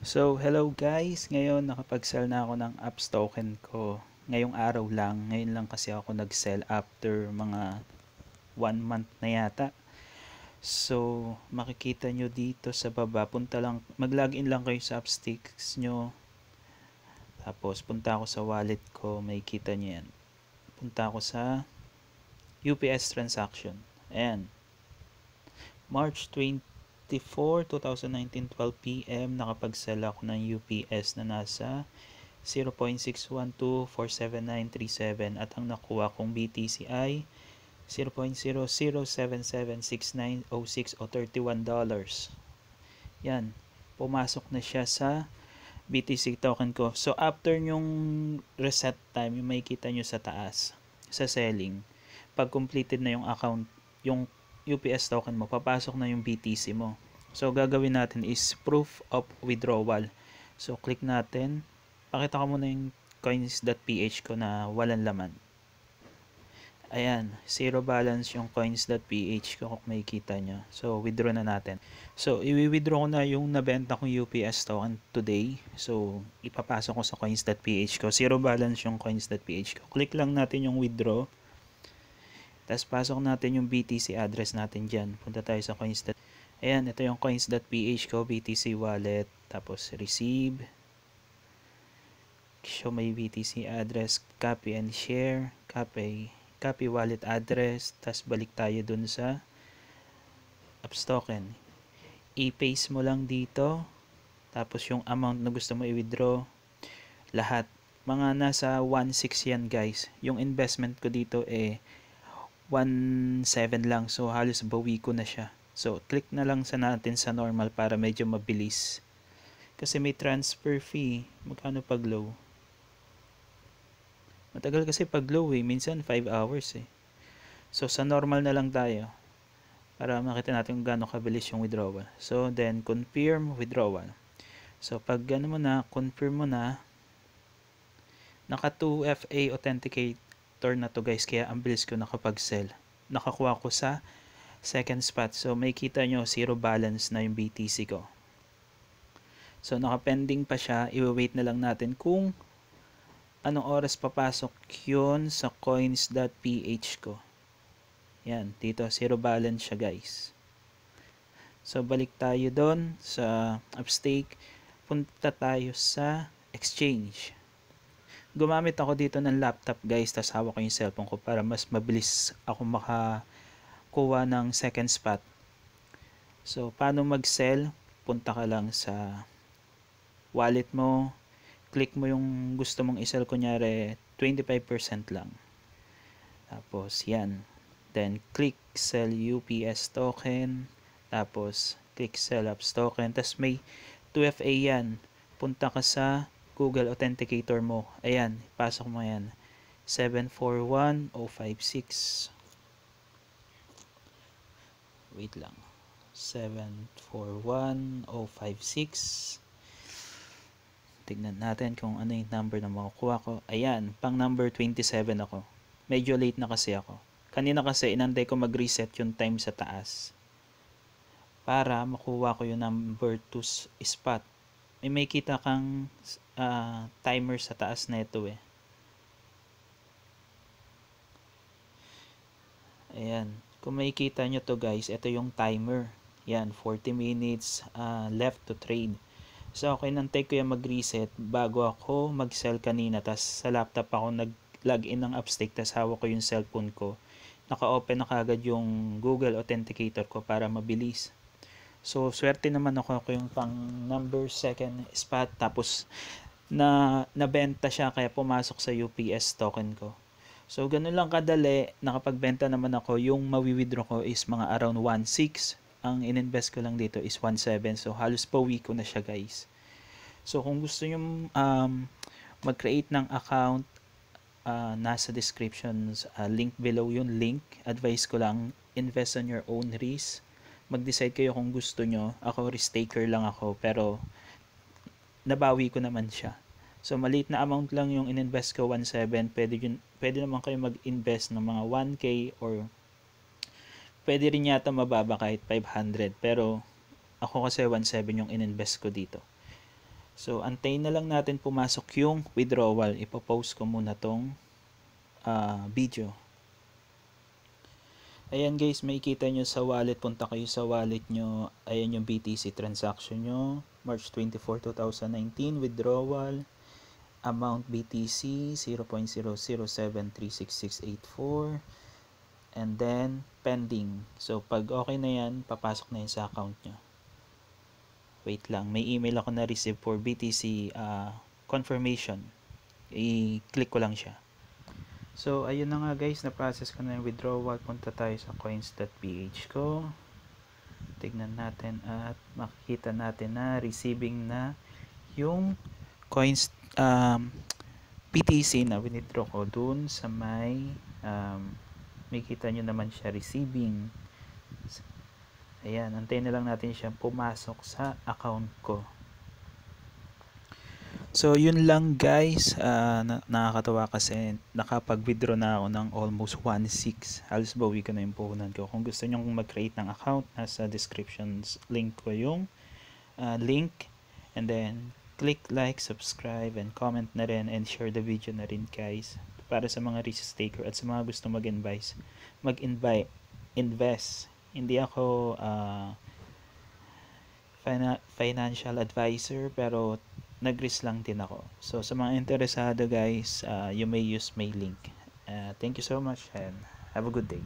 So, hello guys! Ngayon, nakapag-sell na ako ng apps token ko. Ngayong araw lang. Ngayon lang kasi ako nag-sell after mga 1 month na yata. So, makikita nyo dito sa baba. Punta lang, mag-login lang kayo sa Appsticks nyo. Tapos, punta ako sa wallet ko. Makikita nyo yan. Punta ako sa UPS transaction. Ayan. March 24, 2019, 12 p.m. nakapag-sell ako ng UPS na nasa 0.6124797 at ang nakuha kong BTC ay 0.00776906 o $31. Yan, pumasok na siya sa BTC token ko. So after yung reset time, yung makikita nyo sa taas sa selling, pag completed na yung account, yung UPS token mo, papasok na yung BTC mo. So gagawin natin is proof of withdrawal. So click natin, pakita ko muna yung coins.ph ko na walang laman. Ayan, zero balance yung coins.ph ko kung makikita nyo. So withdraw na natin. So i-withdraw ko na yung nabenta kong UPS token today. So ipapasok ko sa coins.ph ko. Zero balance yung coins.ph ko. Click lang natin yung withdraw. Tapos pasok natin yung BTC address natin dyan. Punta tayo sa coins.ph. Ayan, ito yung coins.ph ko, BTC wallet. Tapos receive. Show my BTC address, copy and share, copy wallet address, tas balik tayo dun sa apps token. I-paste mo lang dito, tapos yung amount na gusto mo i-withdraw, lahat. Mga nasa 1.6 yan guys. Yung investment ko dito 1.7 lang, so halos bawi ko na siya. So click na lang sa natin sa normal para medyo mabilis. Kasi may transfer fee, magkano pag low? Matagal kasi pag low minsan 5 hours So sa normal na lang tayo para makita natin kung gaano kabilis yung withdrawal. So then confirm withdrawal. So pag gano mo na, confirm mo na, naka 2FA authenticator na to guys, kaya ang bilis ko nakapag-sell. Nakakuha ko sa second spot. So may kita nyo zero balance na yung BTC ko. So naka-pending pa siya, i-wait na lang natin kung anong oras papasok yun sa coins.ph ko. Yan, dito zero balance siya guys. So balik tayo doon sa Appstake. Punta tayo sa exchange. Gumamit ako dito ng laptop guys, tas hawak ko yung cellphone ko para mas mabilis ako makakuha ng second spot. So paano mag-sell? Punta ka lang sa wallet mo, click mo yung gusto mong i-sell, kunyari 25% lang. Tapos yan. Then click sell UPS token. Tapos click sell apps token. Tapos may 2FA yan. Punta ka sa Google Authenticator mo. Ayan, pasok mo yan. 741056. Wait lang. 741056. Tignan natin kung ano yung number na makukuha ko. Ayan, pang number 27 ako. Medyo late na kasi ako. Kanina kasi inantay ko mag-reset yung time sa taas para makuha ko yung number 2 spot. May kita kang timer sa taas na ito Ayan. Kung makikita nyo to guys, ito yung timer. Yan, 40 minutes left to trade. So, okay, nantay ko yung mag-reset bago ako mag-sell kanina. Tas sa laptop ako nag-login ng Appstake. Tas hawak ko yung cellphone ko. Naka-open na kagad yung Google Authenticator ko para mabilis. So, swerte naman ako yung pang number second spot. Tapos, nabenta siya kaya pumasok sa UPS token ko. So, ganun lang kadali. Nakapagbenta naman ako. Yung mawi-withdraw ko is mga around 1.6. Ang ininvest ko lang dito is 1.7. So, halos pauwi ko na siya guys. So, kung gusto nyo mag-create ng account, nasa description, link below yung link. Advice ko lang, invest on your own risk. Mag-decide kayo kung gusto nyo. Ako, risk taker lang ako. Pero, nabawi ko naman siya. So, maliit na amount lang yung ininvest ko, 1.7. Pwede naman kayo mag-invest ng mga 1K or pwede rin yata mababa kahit 500. Pero, ako kasi 1.7 yung ininvest ko dito. So, antayin na lang natin pumasok yung withdrawal. Ipopost ko muna tong video. Ayan guys, makikita nyo sa wallet. Punta kayo sa wallet nyo. Ayan yung BTC transaction nyo. March 24, 2019. Withdrawal. Amount BTC 0.007366684. And then, pending. So, pag okay na yan, papasok na yan sa account nyo. Wait lang, may email ako na receive for BTC confirmation. I-click ko lang siya. So, ayun na nga guys, na-process ko na yung withdrawal. Punta tayo sa coins.ph ko. Tignan natin at makikita natin na receiving na yung coins BTC na withdraw ko dun sa may makikita nyo naman siya receiving. Ayan, antayin na lang natin siya pumasok sa account ko. So, yun lang guys. Nakakatawa kasi nakapag-withdraw na ako ng almost 1.6. Halos bawi ko na yung puhunan ko. Kung gusto nyo mag-create ng account, nasa descriptions link ko yung link. And then, click like, subscribe, and comment na rin, and share the video na rin guys. Para sa mga risk taker at sa mga gusto mag-invest. Hindi ako financial advisor, pero nag-risk lang din ako. So sa mga interesado guys, you may use my link. Thank you so much and have a good day.